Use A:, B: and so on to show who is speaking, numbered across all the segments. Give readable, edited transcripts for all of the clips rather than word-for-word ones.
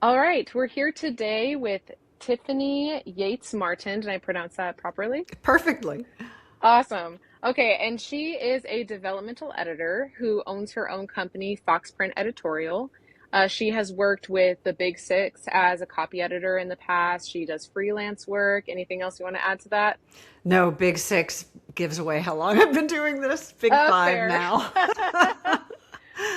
A: All right, we're here today with Tiffany Yates Martin. Did I pronounce that properly?
B: Perfectly.
A: Awesome. Okay, and she is a developmental editor who owns her own company, Foxprint Editorial. She has worked with the Big Six as a copy editor in the past. She does freelance work. Anything else you want to add to that?
B: No, Big Six gives away how long I've been doing this. Big Five
A: Fair.
B: now.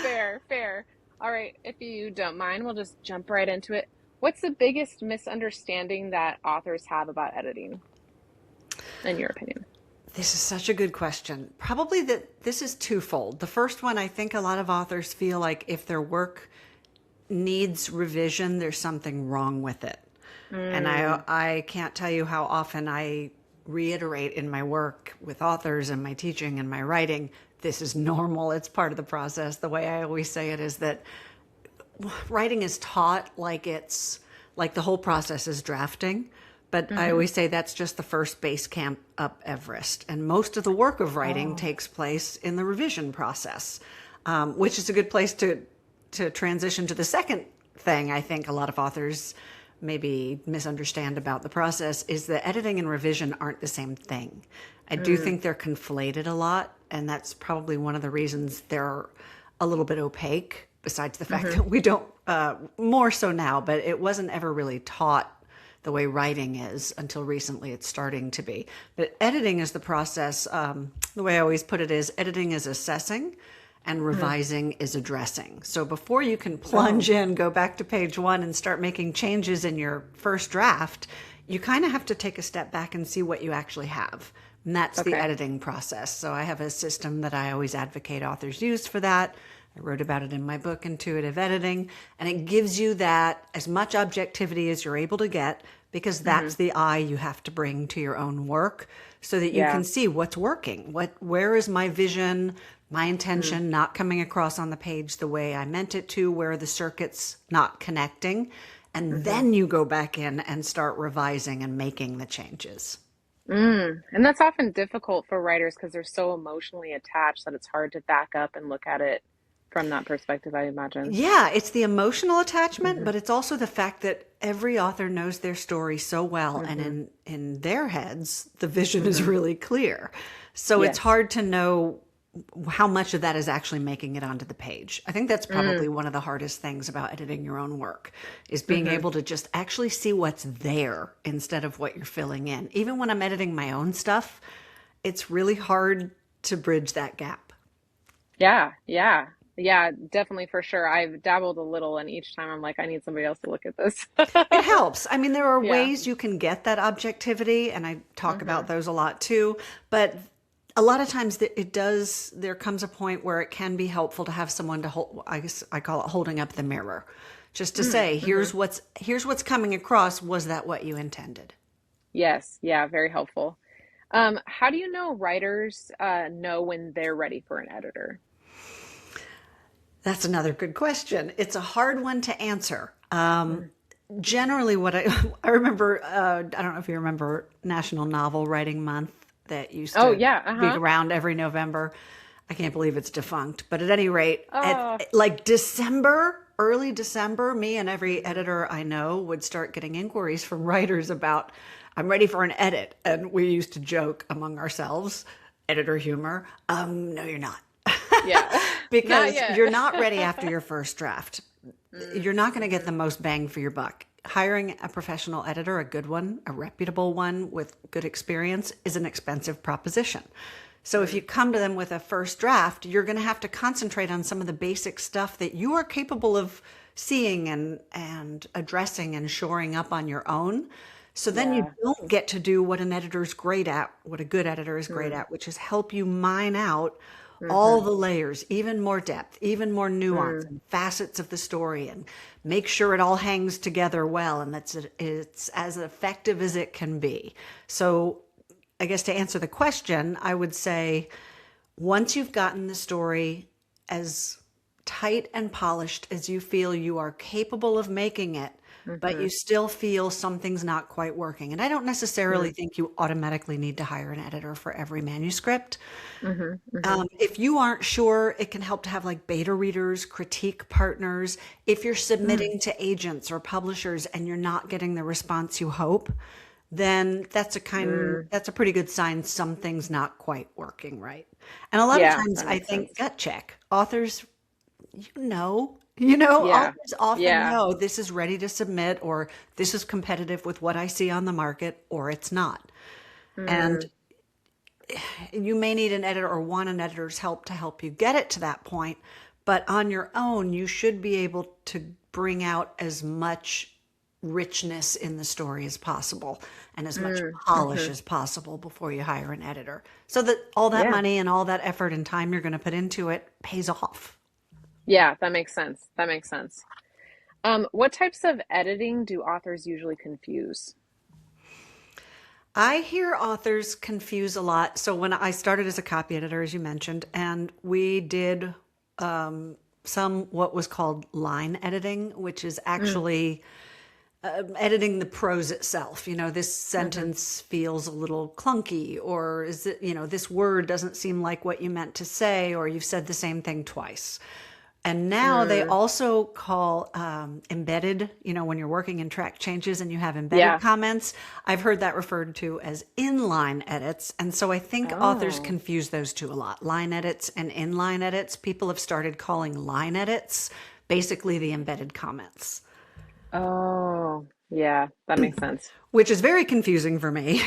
A: Fair, fair. All right, if you don't mind, we'll just jump right into it. What's the biggest misunderstanding that authors have about editing, in your opinion?
B: This is such a good question. Probably that this is twofold. The first one, I think a lot of authors feel like if their work needs revision, there's something wrong with it. And
A: Mm,
B: I can't tell you how often I reiterate in my work with authors and my teaching and my writing, this is normal. It's part of the process. The way I always say it is that writing is taught like it's like the whole process is drafting. But I
A: hmm.
B: always say that's just the first base camp up Everest. And most of the work of writing
A: Oh.
B: takes place in the revision process, which is a good place to transition to the second thing I think a lot of authors maybe misunderstand about the process is that editing and revision aren't the same thing. I do
A: Mm,
B: think they're conflated a lot, and that's probably one of the reasons they're a little bit opaque, besides the fact
A: hmm.
B: that we don't, more so now, but it wasn't ever really taught the way writing is until recently it's starting to be. But editing is the process, the way I always put it is editing is assessing and
A: Mm.
B: revising is addressing. So before you can plunge
A: Oh,
B: in, go back to page one and start making changes in your first draft, you kind of have to take a step back and see what you actually have. And that's the
A: okay.
B: editing process. So I have a system that I always advocate authors use for that. I wrote about it in my book, Intuitive Editing, and it gives you that as much objectivity as you're able to get because
A: Hmm.
B: that's the eye you have to bring to your own work so that you
A: Yeah.
B: can see what's working. Where is my vision, my
A: Mm,
B: intention not coming across on the page the way I meant it to, where are the circuits not connecting? And
A: hmm.
B: then you go back in and start revising and making the changes.
A: And that's often difficult for writers because they're so emotionally attached that it's hard to back up and look at it from that perspective, I imagine.
B: Yeah, it's the emotional attachment,
A: Hmm.
B: but it's also the fact that every author knows their story so well, and
A: Hmm.
B: in their heads, the vision is
A: Hmm.
B: really clear. So it's
A: Yes.
B: hard to know how much of that is actually making it onto the page. I think that's
A: Mm,
B: probably one of the hardest things about editing your own work is being
A: hmm.
B: able to just actually see what's there instead of what you're filling in. Even when I'm editing my own stuff, it's really hard to bridge that gap.
A: Yeah, yeah. Yeah, definitely for sure. I've dabbled a little, and each time I'm like, I need somebody else to look at this.
B: It helps. I mean, there are
A: Yeah.
B: ways you can get that objectivity, and I talk about
A: Hmm.
B: those a lot too. But a lot of times it does, there comes a point where it can be helpful to have someone to hold, I guess I call it holding up the mirror, just to
A: Mm,
B: say,
A: hmm.
B: here's what's coming across. Was that what you intended?
A: Yes, yeah, very helpful. How do you know writers know when they're ready for an editor?
B: That's another good question. It's a hard one to answer.
A: Mm.
B: Generally, what I remember, I don't know if you remember National Novel Writing Month that used
A: Oh,
B: to
A: yeah,
B: be
A: uh-huh.
B: around every November. I can't believe it's defunct. But at any rate, at
A: Oh,
B: like December, early December, me and every editor I know would start getting inquiries from writers about, I'm ready for an edit. And we used to joke among ourselves, editor humor, no, you're not.
A: yeah. Not
B: Because
A: yet.
B: you're not ready after your first draft. You're not going to get
A: Hmm.
B: the most bang for your buck. Hiring a professional editor, a good one, a reputable one with good experience, is an expensive proposition. So if you
A: Mm,
B: come to them with a first draft, you're going to have to concentrate on some of the basic stuff that you are capable of seeing and addressing and shoring up on your own. So then you
A: yeah.
B: don't get to do what an editor's great at, what a good editor is great
A: Mm,
B: at, which is help you mine out all
A: hmm.
B: the layers, even more depth, even more nuance
A: Mm,
B: and facets of the story, and make sure it all hangs together well and it's as effective as it can be. So, I guess to answer the question, I would say once you've gotten the story as tight and polished as you feel you are capable of making it, but
A: Mm-hmm.
B: you still feel something's not quite working. And I don't necessarily
A: Mm-hmm.
B: think you automatically need to hire an editor for every manuscript.
A: Mm-hmm.
B: If you aren't sure, it can help to have like beta readers, critique partners. If you're
A: Mm-hmm.
B: submitting to agents or publishers and you're not getting the response you hope, then
A: Mm.
B: that's a pretty good sign something's not quite working right. And a lot of
A: Yeah,
B: times
A: that
B: I
A: makes
B: think
A: sense.
B: gut check. Authors,
A: Yeah.
B: authors often
A: Yeah.
B: know this is ready to submit or this is competitive with what I see on the market or it's not. And
A: Mm.
B: you may need an editor or want an editor's help to help you get it to that point, but on your own, you should be able to bring out as much richness in the story as possible and as much
A: Mm.
B: polish
A: Mm-hmm.
B: as possible before you hire an editor so that all that
A: Yeah.
B: money and all that effort and time you're going to put into it pays off.
A: Yeah, that makes sense. That makes sense. What types of editing do authors usually confuse?
B: I hear authors confuse a lot. So when I started as a copy editor, as you mentioned, and we did some what was called line editing, which is
A: Mm.
B: actually editing the prose itself. This
A: Mm-hmm.
B: sentence feels a little clunky, or is it, this word doesn't seem like what you meant to say, or you've said the same thing twice. And now they
A: Mm.
B: also call embedded, when you're working in track changes and you have embedded
A: Yeah.
B: comments. I've heard that referred to as inline edits. And so I think authors
A: Oh.
B: confuse those two a lot. Line edits and inline edits. People have started calling line edits basically the embedded comments,
A: Oh. Yeah, that makes sense.
B: which is very confusing for me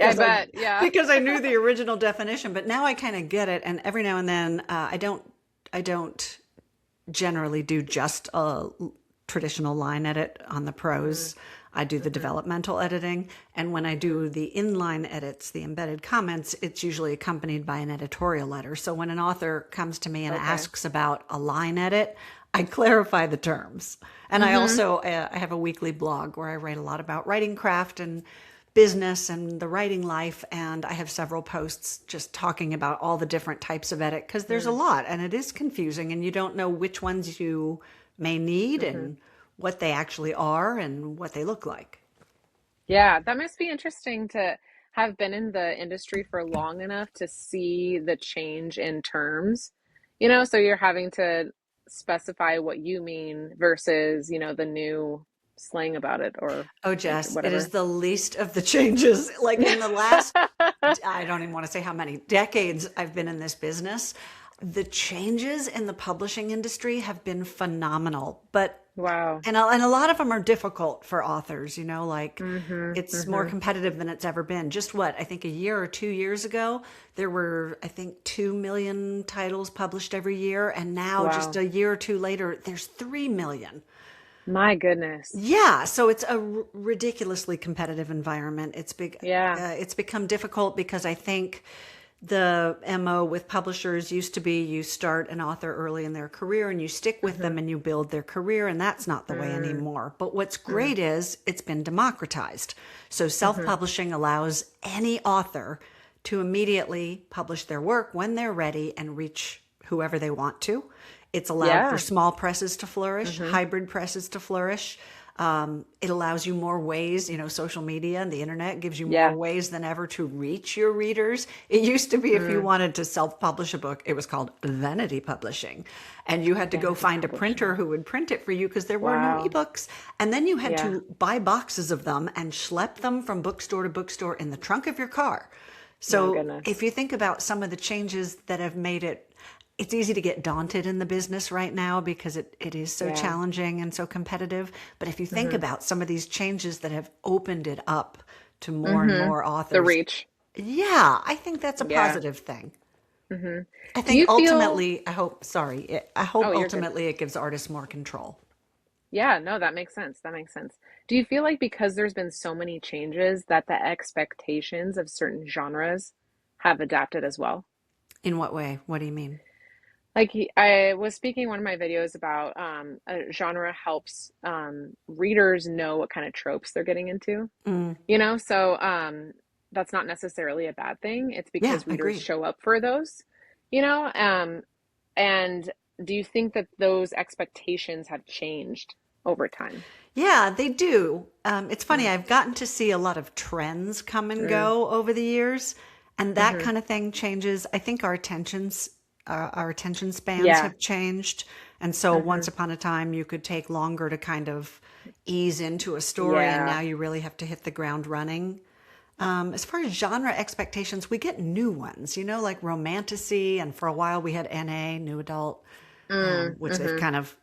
A: I
B: because I
A: bet. Yeah.
B: because I knew the original definition, but now I kind of get it. And every now and then I don't generally do just a traditional line edit on the
A: Mm.
B: prose. I do the
A: Mm-hmm.
B: developmental editing. And when I
A: Mm-hmm.
B: do the inline edits, the embedded comments, it's usually accompanied by an editorial letter. So when an author comes to me and
A: Okay.
B: asks about a line edit, I clarify the terms. And I
A: Mm-hmm.
B: also I have a weekly blog where I write a lot about writing craft and business and the writing life. And I have several posts just talking about all the different types of edit because there's a
A: Mm.
B: lot and it is confusing and you don't know which ones you may need
A: Mm-hmm.
B: and what they actually are and what they look like.
A: Yeah, that must be interesting to have been in the industry for long enough to see the change in terms. So you're having to specify what you mean versus, the new slang about it or
B: Oh,
A: like
B: Jess, it is
A: whatever.
B: the least of the changes. Like in the last, I don't even want to say how many decades I've been in this business. The changes in the publishing industry have been phenomenal, but
A: Wow.
B: and a lot of them are difficult for authors, like
A: Mm-hmm.
B: it's more
A: Mm-hmm.
B: competitive than it's ever been. Just what, I think a year or 2 years ago, there were, I think, 2 million titles published every year. And now, just
A: Wow.
B: a year or two later, there's 3 million.
A: My goodness.
B: Yeah, so it's a ridiculously competitive environment.
A: Yeah.
B: It's become difficult because I think the MO with publishers used to be you start an author early in their career and you stick with
A: Mm-hmm.
B: them and you build their career, and that's not the way
A: Mm.
B: anymore. But what's
A: Mm.
B: great is it's been democratized. So
A: Mm-hmm.
B: self-publishing allows any author to immediately publish their work when they're ready and reach whoever they want to. It's allowed for
A: Yeah.
B: small presses to flourish,
A: Mm-hmm.
B: hybrid presses to flourish. It allows you more ways, social media and the internet gives you more
A: Yeah.
B: ways than ever to reach your readers. It used to be if you
A: Mm.
B: wanted to self publish a book, it was called vanity publishing. And you had to go
A: Vanity
B: find a
A: publishing.
B: printer who would print it for you because there were no
A: Wow.
B: ebooks. And then you had
A: Yeah.
B: to buy boxes of them and schlep them from bookstore to bookstore in the trunk of your car.
A: My
B: So if
A: goodness.
B: you think about some of the changes that have made it's easy to get daunted in the business right now because it is so
A: Yeah.
B: challenging and so competitive. But if you think
A: Mm-hmm.
B: about some of these changes that have opened it up to more and
A: Mm-hmm.
B: more
A: The
B: authors,
A: reach.
B: yeah, I think that's a
A: Yeah.
B: positive thing.
A: Mm-hmm.
B: I
A: Do
B: think
A: you feel,
B: ultimately, I hope
A: oh, you're good.
B: ultimately it gives artists more control.
A: Yeah, no, that makes sense. That makes sense. Do you feel like because there's been so many changes that the expectations of certain genres have adapted as well?
B: In what way? What do you mean?
A: Like I was speaking in one of my videos about a genre helps readers know what kind of tropes they're getting into.
B: Mm,
A: So that's not necessarily a bad thing. It's
B: yeah,
A: because readers
B: agreed.
A: show up for those, you know, um, and do you think that those expectations have changed over time?
B: Yeah, they do. It's funny,
A: Mm,
B: I've gotten to see a lot of trends come and
A: mm,
B: go over the years, and that
A: hmm.
B: kind of thing changes. I think our attention spans
A: Yeah.
B: have changed. And so
A: Hmm.
B: once upon a time, you could take longer to kind of ease into a story, and
A: Yeah.
B: now you really have to hit the ground running. As far as genre expectations, we get new ones, like romantasy, and for a while we had NA, new adult,
A: Mm,
B: which they've
A: hmm.
B: kind of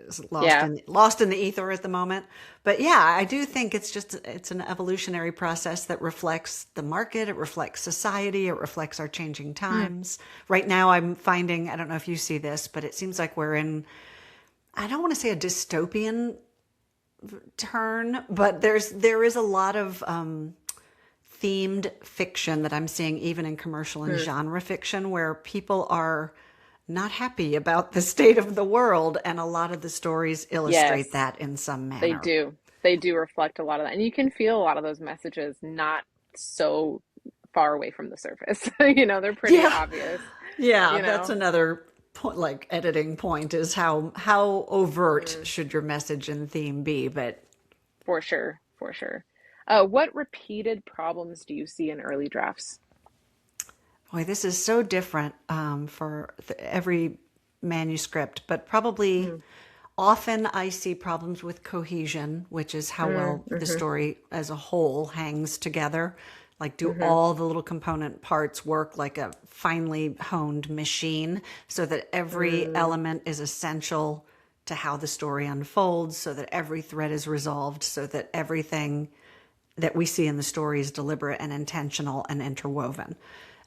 B: is
A: Yeah.
B: lost in the ether at the moment. But yeah, I do think it's an evolutionary process that reflects the market, it reflects society, it reflects our changing
A: Mm,
B: times. Right now, I'm finding, I don't know if you see this, but it seems like we're in, I don't want to say a dystopian turn, but there is a lot of themed fiction that I'm seeing even in commercial and
A: mm.
B: genre fiction where people are not happy about the state of the world, and a lot of the stories illustrate
A: Yes,
B: that in some
A: they
B: manner.
A: do. They do reflect a lot of that. And you can feel a lot of those messages not so far away from the surface. They're pretty
B: Yeah.
A: obvious,
B: Yeah,
A: you
B: that's
A: know.
B: another point, like editing point, is how overt
A: Mm,
B: should your message and theme be. But
A: for sure, for sure. What repeated problems do you see in early drafts?
B: boy, this is so different for every manuscript, but probably
A: Mm,
B: often I see problems with cohesion, which is how
A: mm,
B: well the
A: hmm.
B: story as a whole hangs together. Like, do
A: Hmm.
B: all the little component parts work like a finely honed machine so that every
A: Mm,
B: element is essential to how the story unfolds, so that every thread is resolved, so that everything that we see in the story is deliberate and intentional and interwoven.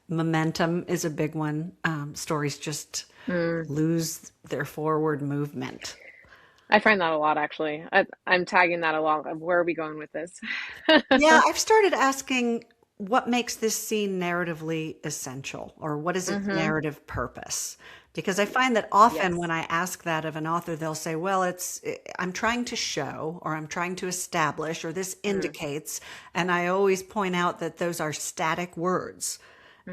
B: Momentum is a big one. Stories just
A: mm.
B: lose their forward movement.
A: I find that a lot, actually. I'm tagging that along. Where are we going with this?
B: Yeah, I've started asking what makes this scene narratively essential, or what is its
A: Hmm.
B: narrative purpose? Because I find that often
A: Yes.
B: when I ask that of an author, they'll say, well, I'm trying to show, or I'm trying to establish, or this
A: Mm,
B: indicates. And I always point out that those are static words.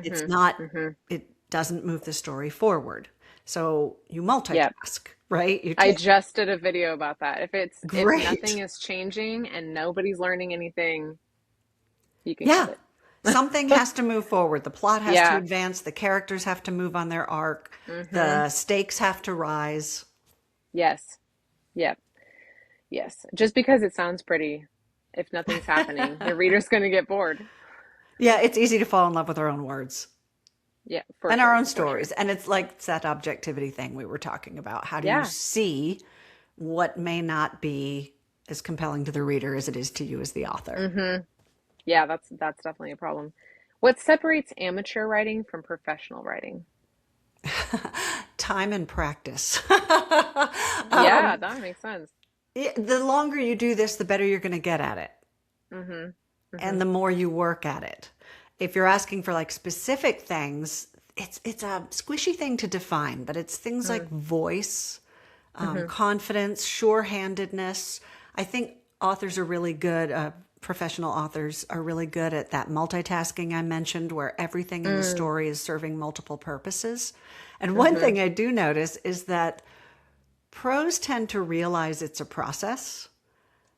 B: It's
A: hmm.
B: not,
A: Hmm.
B: it doesn't move the story forward. So you
A: Yep.
B: multitask, right? You
A: I
B: take,
A: just did a video about that. If nothing
B: great.
A: is changing and nobody's learning anything, you can cut
B: Yeah.
A: it.
B: Something has to move forward. The plot has to
A: Yeah.
B: advance. The characters have to move on their arc.
A: Hmm.
B: The stakes have to rise.
A: Yes. Yep. Yes. Just because it sounds pretty, if nothing's happening, the reader's going to get bored.
B: Yeah, it's easy to fall in love with our own words
A: Yeah, for
B: and our
A: sure.
B: own
A: For sure.
B: stories. And it's like it's that objectivity thing we were talking about. How do you
A: Yeah.
B: see what may not be as compelling to the reader as it is to you as the author?
A: Hmm. Yeah, that's definitely a problem. What separates amateur writing from professional writing?
B: Time and practice.
A: Yeah, that makes sense.
B: The longer you do this, the better you're going to get at it,
A: Hmm.
B: and
A: Hmm.
B: the more you work at it. If you're asking for like specific things, it's a squishy thing to define, but it's things like voice,
A: Hmm.
B: confidence, sure-handedness. I think authors are really good. Professional authors are really good at that multitasking I mentioned, where everything in the
A: Mm,
B: story is serving multiple purposes. And one
A: hmm.
B: thing I do notice is that pros tend to realize it's a process,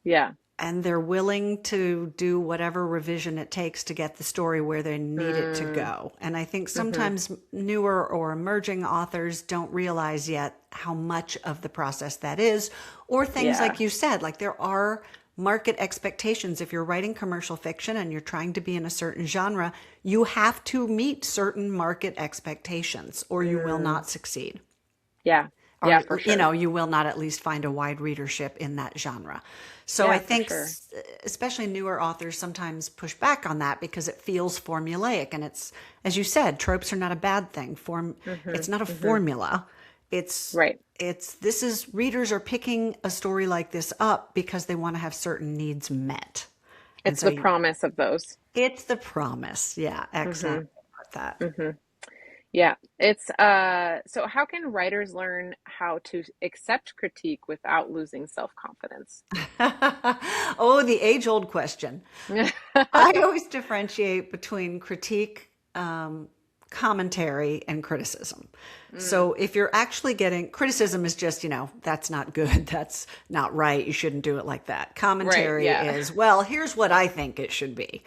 A: Yeah.
B: and they're willing to do whatever revision it takes to get the story where they need it to
A: Mm,
B: go. And I think
A: hmm.
B: sometimes newer or emerging authors don't realize yet how much of the process that is, or things
A: Yeah.
B: like you said, like there are market expectations. If you're writing commercial fiction and you're trying to be in a certain genre, you have to meet certain market expectations or you will
A: Mm,
B: not succeed,
A: yeah. Yeah,
B: or
A: for sure.
B: you will not at least find a wide readership in that genre. So I
A: Yeah, for
B: think
A: sure.
B: especially newer authors sometimes push back on that because it feels formulaic, and it's, as you said, tropes are not a bad thing.
A: Hmm.
B: It's not a
A: Hmm.
B: formula. it's
A: Right.
B: it's this is, readers are picking a story like this up because they want to have certain needs met, and
A: It's
B: so
A: the promise of those.
B: it's the promise. Yeah, excellent.
A: Hmm.
B: Put that.
A: Hmm. Yeah. It's so how can writers learn how to accept critique without losing self-confidence?
B: Oh, the age old question. I always differentiate between critique, commentary, and criticism. So if you're actually getting criticism is just, that's not good. That's not right. You shouldn't do it like that.
A: Right.
B: Commentary
A: Yeah.
B: is, well, here's what I think it should be.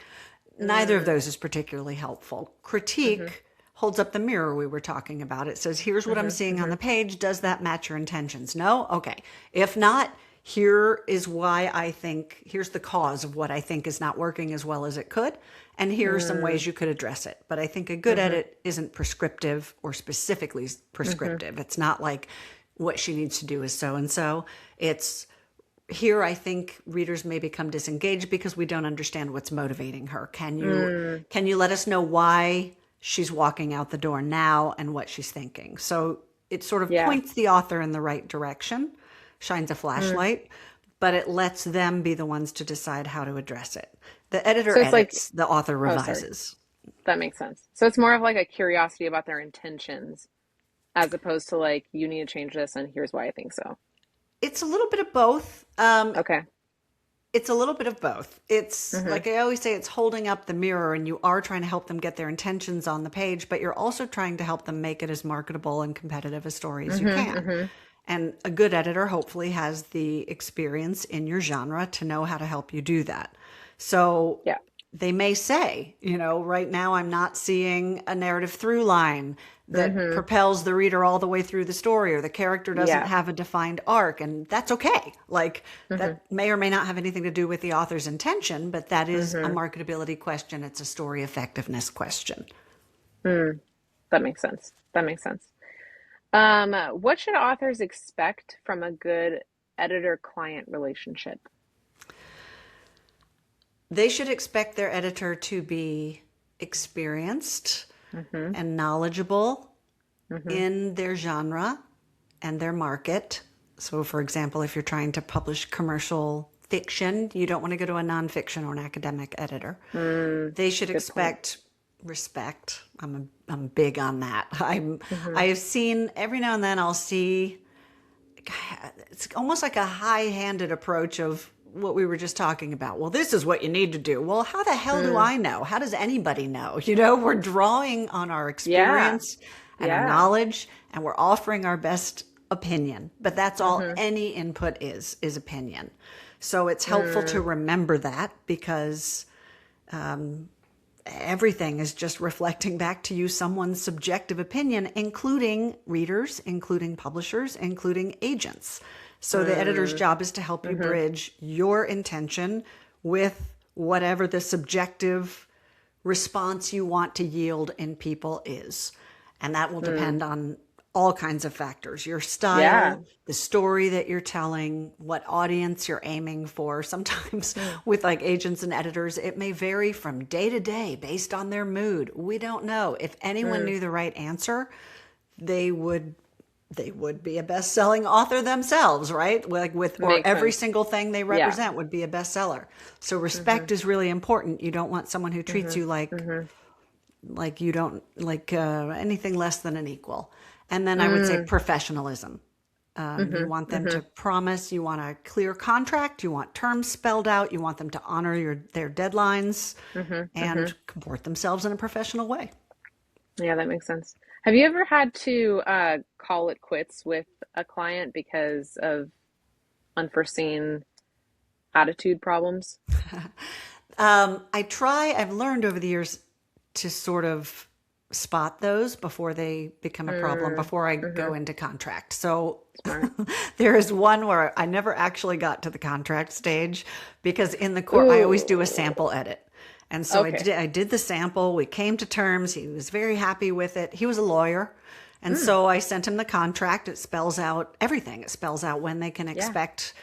B: Neither of those is particularly helpful. Critique holds up the mirror we were talking about. It says, here's what I'm seeing on the page. Does that match your intentions? No? Okay. If not, here is why I think, here's the cause of what I think is not working as well as it could. And here are some ways you could address it. But I think a good edit isn't prescriptive or specifically prescriptive. It's not like what she needs to do is so and so. It's here I think readers may become disengaged because we don't understand what's motivating her. Can you let us know why she's walking out the door now and what she's thinking? So it sort of
A: Yeah.
B: points the author in the right direction, shines a flashlight, but it lets them be the ones to decide how to address it. The editor
A: So it's like,
B: edits, the author
A: oh, sorry.
B: revises.
A: That makes sense. So it's more of like a curiosity about their intentions as opposed to like, you need to change this and here's why I think so.
B: It's a little bit of both.
A: Okay.
B: It's a little bit of both. It's like I always say, it's holding up the mirror, and you are trying to help them get their intentions on the page, but you're also trying to help them make it as marketable and competitive a story as you can. And a good editor hopefully has the experience in your genre to know how to help you do that. So
A: Yeah.
B: they may say, right now I'm not seeing a narrative through line that propels the reader all the way through the story, or the character doesn't
A: Yeah.
B: have a defined arc, and that's okay. Like that may or may not have anything to do with the author's intention, but that is a marketability question. It's a story effectiveness question.
A: That makes sense. That makes sense. What should authors expect from a good editor-client relationship?
B: They should expect their editor to be experienced and knowledgeable in their genre and their market. So, for example, if you're trying to publish commercial fiction, you don't want to go to a nonfiction or an academic editor. They should expect respect. I'm big on that. I have seen every now and then I'll see it's almost like a high-handed approach of what we were just talking about. Well, this is what you need to do. Well, how the hell do I know? How does anybody know? We're drawing on our experience and our knowledge, and we're offering our best opinion. But that's all any input is opinion. So it's helpful to remember that, because everything is just reflecting back to you someone's subjective opinion, including readers, including publishers, including agents. So the editor's job is to help you bridge your intention with whatever the subjective response you want to yield in people is. And that will depend on all kinds of factors: your style, the story that you're telling, what audience you're aiming for. Sometimes with like agents and editors, it may vary from day to day based on their mood. We don't know. If anyone knew the right answer, they would be a best-selling author themselves, right? Like or every single thing they represent would be a bestseller. So respect is really important. You don't want someone who treats you like you don't like anything less than an equal. And then I would say professionalism. You want them to promise. You want a clear contract. You want terms spelled out. You want them to honor their deadlines and comport themselves in a professional way.
A: Yeah, that makes sense. Have you ever had to call it quits with a client because of unforeseen attitude problems?
B: I've learned over the years to sort of spot those before they become a problem, before I go into contract. So there is one where I never actually got to the contract stage, because in the court, I always do a sample edit. And so I did the sample. We came to terms. He was very happy with it. He was a lawyer. And so I sent him the contract. It spells out everything. It spells out when they can expect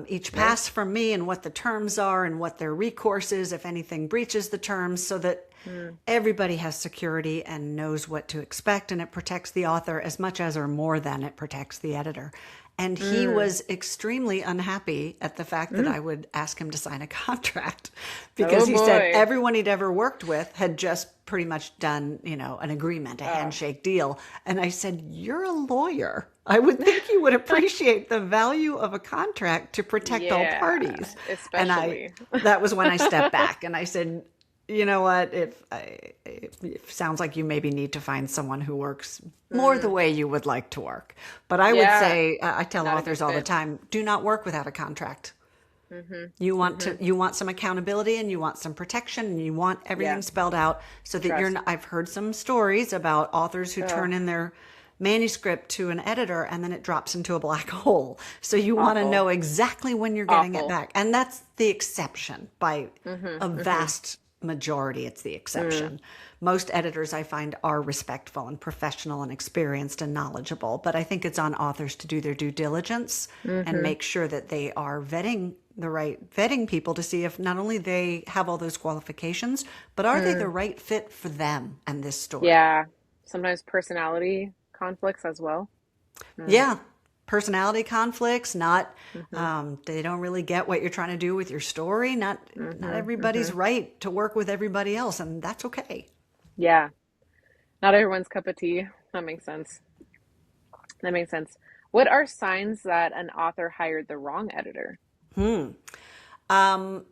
B: each pass from me, and what the terms are, and what their recourse is if anything breaches the terms, so that everybody has security and knows what to expect. And it protects the author as much as, or more than, it protects the editor. And he was extremely unhappy at the fact that I would ask him to sign a contract, because he said everyone he'd ever worked with had just pretty much done, an agreement, a handshake deal. And I said, you're a lawyer. I would think you would appreciate the value of a contract to protect all parties.
A: Especially.
B: And that was when I stepped back and I said, you know what? It sounds like you maybe need to find someone who works more the way you would like to work. But I would
A: Yeah,
B: say, I tell
A: not a good
B: authors all the
A: fit.
B: time, do not work without a contract.
A: Mhm.
B: You
A: Mhm.
B: want some accountability and you want some protection and you want
A: Yeah,
B: everything spelled out so that you're
A: trust.
B: not, I've heard some stories about authors who
A: Ugh,
B: turn in their manuscript to an editor and then it drops into a black hole. So you want to
A: awful.
B: know exactly when you're getting it
A: Awful.
B: back. And that's the exception by
A: Mhm.
B: a
A: Mhm.
B: vast majority. It's the
A: Mm.
B: exception. Most editors I find are respectful and professional and experienced and knowledgeable, but I think it's on authors to do their due diligence and
A: Mhm.
B: make sure that they are vetting people to see if not only they have all those qualifications, but are they the
A: Mm.
B: right fit for them and this story?
A: Yeah. Sometimes personality conflicts as well. Mm.
B: Yeah, personality conflicts, not
A: Mhm.
B: they don't really get what you're trying to do with your story. Not
A: Mhm.
B: everybody's
A: Mhm.
B: right to work with everybody else, and that's okay.
A: Yeah. Not everyone's cup of tea. That makes sense. That makes sense. What are signs that an author hired the wrong editor?
B: Um,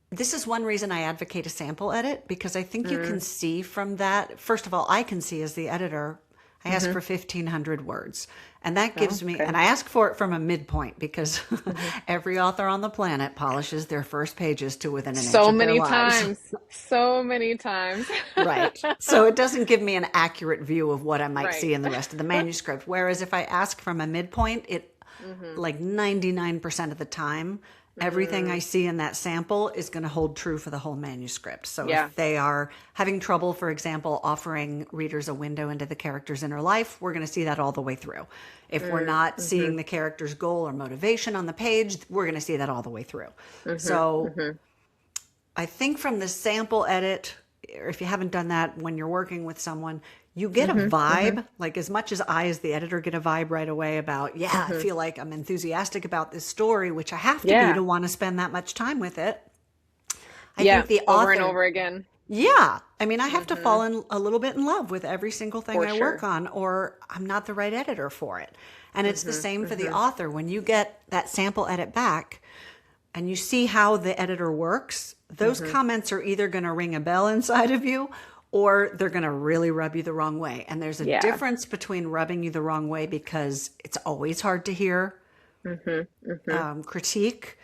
B: this is one reason I advocate a sample edit because I think you can
A: Mm.
B: see from that. First of all, I can see as the editor, I ask
A: Mhm.
B: for 1,500 words. And that
A: Oh,
B: gives me,
A: okay.
B: and I ask for it from a midpoint because
A: Mhm.
B: every author on the planet polishes their first pages to within an inch
A: So
B: of their
A: many
B: lives.
A: times. So many times.
B: Right. So it doesn't give me an accurate view of what I might
A: Right.
B: see in the rest of the manuscript. Whereas if I ask from a midpoint, it
A: Mhm.
B: like 99% of the time, everything I
A: Mm.
B: see in that sample is going to hold true for the whole manuscript. So
A: Yeah.
B: if they are having trouble, for example, offering readers a window into the character's inner life, we're going to see that all the way through. If we're
A: Mm.
B: not seeing
A: Mhm.
B: the character's goal or motivation on the page, we're going to see that all the way through.
A: Mhm.
B: So
A: Mhm.
B: I think from the sample edit, or if you haven't done that when you're working with someone, you get a
A: Mhm. Mhm.
B: vibe, like as much as I, as the editor, get a vibe right away about, yeah, I
A: Mhm.
B: feel like I'm enthusiastic about this story, which I have to be
A: Yeah.
B: to want to spend that much time with it. I
A: Yeah.
B: think the
A: Over and
B: author,
A: over again.
B: yeah, I mean, I have to fall
A: Mhm.
B: in a little bit in love with every single thing
A: For
B: I work
A: sure.
B: on, or I'm not the right editor for it. And it's the
A: Mhm.
B: same for the
A: Mhm.
B: author. When you get that sample edit back, and you see how the editor works, those
A: Mhm.
B: comments are either going to ring a bell inside of you or they're going to really rub you the wrong way. And there's a
A: Yeah.
B: difference between rubbing you the wrong way because it's always hard to hear
A: Mhm. Mhm.
B: critique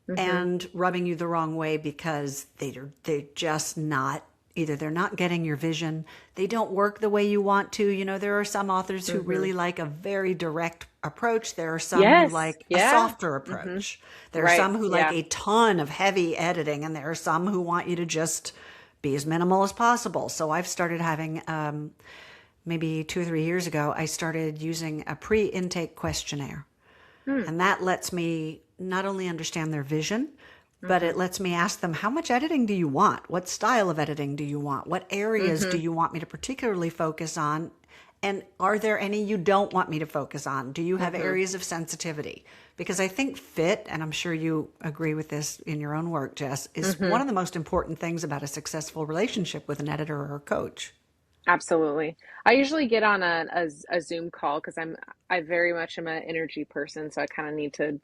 A: Mhm.
B: and rubbing you the wrong way because they're just not either they're not getting your vision, they don't work the way you want to. You know, there are some authors who
A: Mhm.
B: really like a very direct approach. There are some who
A: Yes.
B: like a
A: Yeah.
B: softer
A: Mhm.
B: approach. There are
A: Right.
B: some who like
A: Yeah.
B: a ton of heavy editing, and there are some who want you to just be as minimal as possible. So I've started having maybe 2 or 3 years ago, I started using a pre-intake questionnaire.
A: Hmm.
B: And that lets me not only understand their vision, but it
A: Mhm.
B: lets me ask them, how much editing do you want? What style of editing do you want? What areas do
A: Mhm.
B: you want me to particularly focus on? And are there any you don't want me to focus on? Do you have
A: Mhm.
B: areas of sensitivity? Because I think fit, and I'm sure you agree with this in your own work, Jess, is one
A: Mhm.
B: of the most important things about a successful relationship with an editor or a coach.
A: Absolutely. I usually get on a Zoom call because I very much am an energy person, so I kind of need to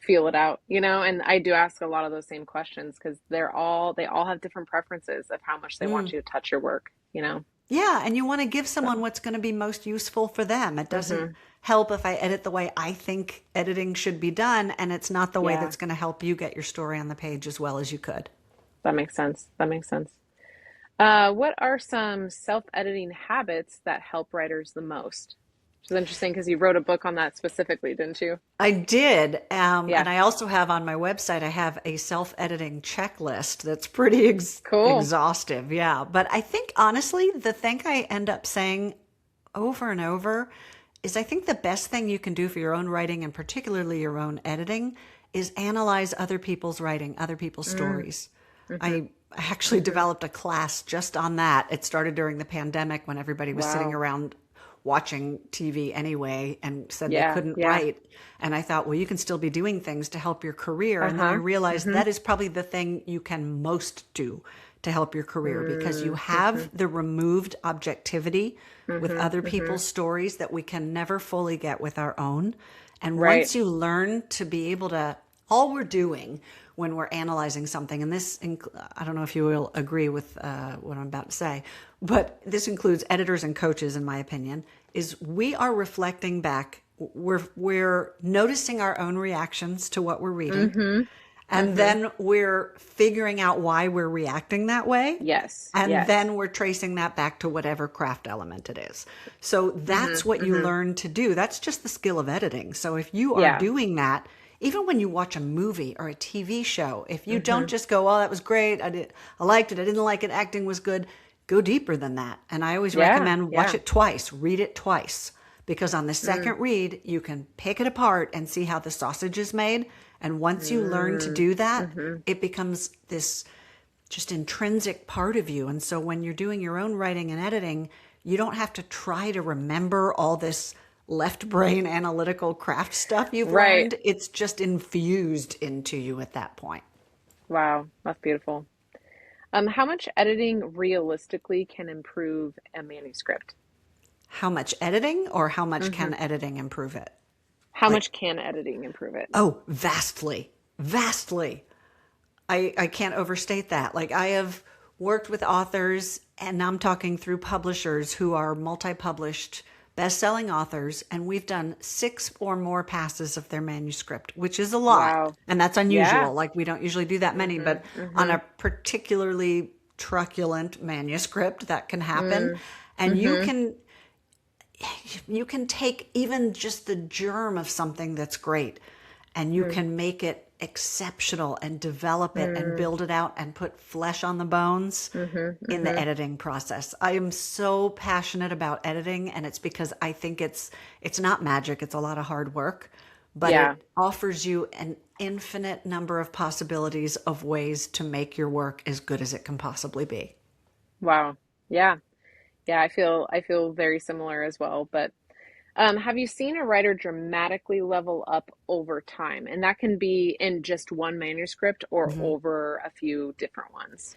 A: feel it out, and I do ask a lot of those same questions because they all have different preferences of how much they want
B: Mm.
A: you to touch your work.
B: Yeah, and you want to give someone
A: So,
B: what's going to be most useful for them. It doesn't
A: mhm.
B: help if I edit the way I think editing should be done, and it's not the way
A: Yeah,
B: that's going to help you get your story on the page as well as you could.
A: that makes sense. That makes sense. What are some self-editing habits that help writers the most? Which is interesting because you wrote a book on that specifically, didn't you?
B: I did,
A: Yeah,
B: and I also have on my website, I have a self-editing checklist that's pretty
A: cool.
B: exhaustive. Yeah, but I think honestly, the thing I end up saying over and over is I think the best thing you can do for your own writing and particularly your own editing is analyze other people's writing, other people's
A: Mm,
B: stories.
A: mhm,
B: I actually
A: mhm.
B: developed a class just on that. It started during the pandemic when everybody was sitting
A: Wow.
B: around watching TV anyway and said they
A: Yeah,
B: couldn't
A: yeah.
B: write. And I thought, well, you can still be doing things to help your career. And then I
A: Uh-huh.
B: realized
A: Mhm.
B: that is probably the thing you can most do to help your career because you
A: Mm,
B: have
A: mhm,
B: the removed objectivity with
A: mhm,
B: other
A: mhm.
B: people's stories that we can never fully get with our own. And
A: Right.
B: once you learn to be able to all we're doing when we're analyzing something, and I don't know if you will agree with what I'm about to say, but this includes editors and coaches, in my opinion, is we are reflecting back. We're noticing our own reactions to what we're reading,
A: Mm-hmm.
B: and
A: Mm-hmm.
B: then we're figuring out why we're reacting that way.
A: Yes.
B: And
A: Yes.
B: then we're tracing that back to whatever craft element it is. So that's
A: Mm-hmm.
B: what you
A: Mm-hmm.
B: learn to do. That's just the skill of editing. So if you are
A: Yeah.
B: doing that, even when you watch a movie or a TV show, if you don't
A: Mm-hmm.
B: just go, "Oh, that was great. I liked it. I didn't like it. Acting was good." Go deeper than that. And I always
A: Yeah.
B: recommend watch
A: Yeah.
B: it twice, read it twice, because on the second read, you can pick it apart and see how the sausage is made. And once you learn to do that,
A: Mm-hmm.
B: it becomes this just intrinsic part of you. And so when you're doing your own writing and editing, you don't have to try to remember all this left brain analytical craft stuff you've
A: Right.
B: learned. It's just infused into you at that point.
A: Wow. That's beautiful. How much editing realistically can improve a manuscript?
B: How much editing, or how much
A: Mm-hmm.
B: can editing improve it?
A: How
B: Like,
A: much can editing improve it?
B: oh, vastly, vastly. I can't overstate that. Like, I have worked with authors, and I'm talking through publishers who are multi-published, best-selling authors, and we've done 6 or more passes of their manuscript, which is a lot.
A: Wow.
B: And that's
A: Yeah.
B: unusual. Like, we don't usually do that many,
A: Mm-hmm.
B: but on
A: Mm-hmm.
B: a particularly truculent manuscript, that can happen. And
A: Mm-hmm.
B: you can take even just the germ of something that's great, and you can make it exceptional and develop it and
A: Mm-hmm.
B: build it out and put flesh on the bones
A: Mm-hmm.
B: in the
A: Mm-hmm.
B: editing process. I am so passionate about editing, and it's because I think it's not magic, it's a lot of hard work, but
A: Yeah.
B: it offers you an infinite number of possibilities of ways to make your work as good as it can possibly be.
A: Wow. Yeah. Yeah. I feel very similar as well. But have you seen a writer dramatically level up over time? And that can be in just one manuscript or over a few different ones.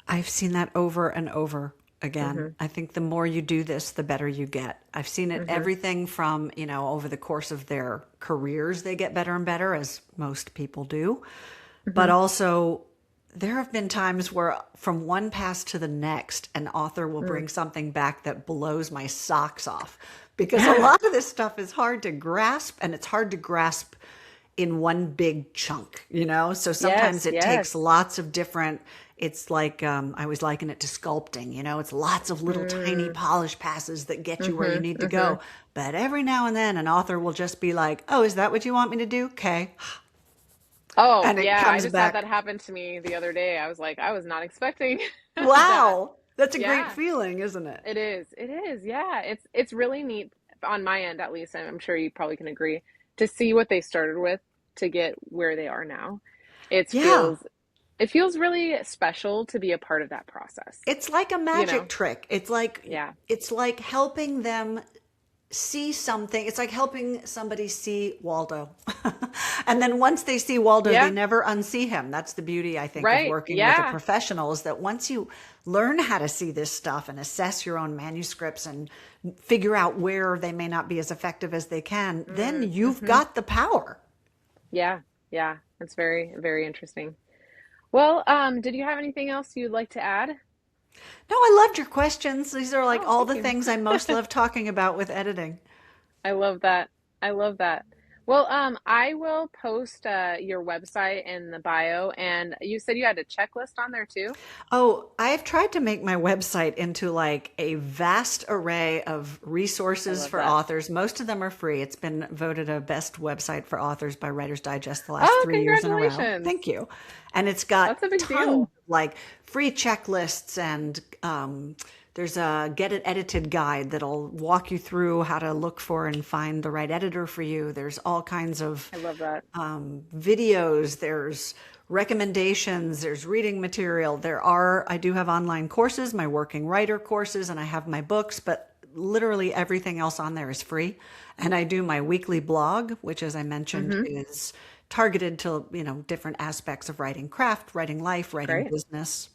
B: I've seen that over and over again.
A: Mm-hmm.
B: I think the more you do this, the better you get. I've seen it
A: Mm-hmm.
B: everything from, over the course of their careers, they get better and better, as most people do. But
A: Mm-hmm.
B: also, there have been times where from one pass to the next, an author will bring something back that blows my socks off, because a lot of this stuff is hard to grasp, and it's hard to grasp in one big chunk. So sometimes
A: Yes.
B: it takes
A: Yes.
B: lots of different, it's like, I always liken it to sculpting. It's lots of little tiny
A: Mm.
B: polish passes that get you where you
A: Mm-hmm.
B: need to
A: Mm-hmm.
B: go. But every now and then, an author will just be like, "Oh, is that what you want me to do? Okay."
A: Oh,
B: And it
A: yeah. I
B: comes
A: just had
B: back,
A: that happen to me the other day. I was like, I was not expecting that.
B: wow, that's a great
A: Yeah.
B: feeling, isn't it?
A: It is. It is. Yeah. It's really neat on my end at least, and I'm sure you probably can agree, to see what they started with to get where they are now. It
B: Yeah.
A: feels it feels really special to be a part of that process.
B: It's like a
A: You
B: magic
A: know?
B: trick.
A: Yeah.
B: It's like helping them see something. It's like helping somebody see Waldo. And then once they see Waldo, they
A: Yeah.
B: never unsee him. That's the beauty, I think, of
A: Right.
B: working with a
A: Yeah.
B: professional, is that once you learn how to see this stuff and assess your own manuscripts and figure out where they may not be as effective as they can, then you've
A: Mm-hmm.
B: got the power.
A: Yeah. Yeah. It's very, very interesting. Well, did you have anything else you'd like to add?
B: No, I loved your questions. These are like
A: Oh,
B: all
A: thank
B: the
A: you.
B: things I most love talking about with editing.
A: I love that. I love that. Well, I will post your website in the bio, and you said you had a checklist on there too.
B: Oh, I've tried to make my website into like a vast array of
A: I
B: resources
A: love
B: for
A: that.
B: authors. Most of them are free. It's been voted a best website for authors by Writer's Digest the last
A: Oh,
B: 3 years in a row.
A: congratulations.
B: Thank you. And it's got
A: That's a big
B: tons of
A: deal.
B: like free checklists, and there's a get it edited guide that'll walk you through how to look for and find the right editor for you. There's all kinds of
A: I love that.
B: videos, there's recommendations, there's reading material. I do have online courses, my working writer courses, and I have my books, but literally everything else on there is free. And I do my weekly blog, which, as I mentioned,
A: Mm-hmm.
B: is targeted to, different aspects of writing craft, writing life, writing
A: Great.
B: business.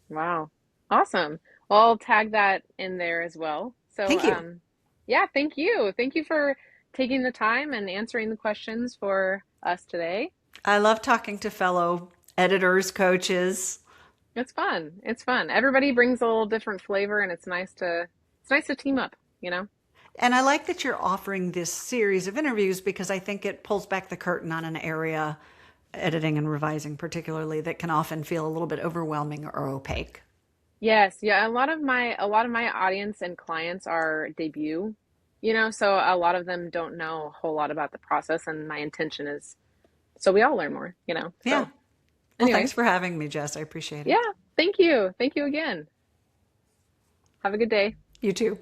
A: Wow. Awesome. Well, I'll tag that in there as well. So,
B: Thank you.
A: yeah, thank you. Thank you for taking the time and answering the questions for us today.
B: I love talking to fellow editors, coaches.
A: It's fun. It's fun. Everybody brings a little different flavor, and it's nice to team up, you know?
B: And I like that you're offering this series of interviews because I think it pulls back the curtain on an area, editing and revising particularly, that can often feel a little bit overwhelming or opaque.
A: Yes, yeah, a lot of my audience and clients are debut, so a lot of them don't know a whole lot about the process, and my intention is so we all learn more, you know.
B: Yeah.
A: So,
B: Well, thanks
A: anyways,
B: for having me, Jess. I appreciate it.
A: yeah, thank you. Thank you again. Have a good day.
B: You too.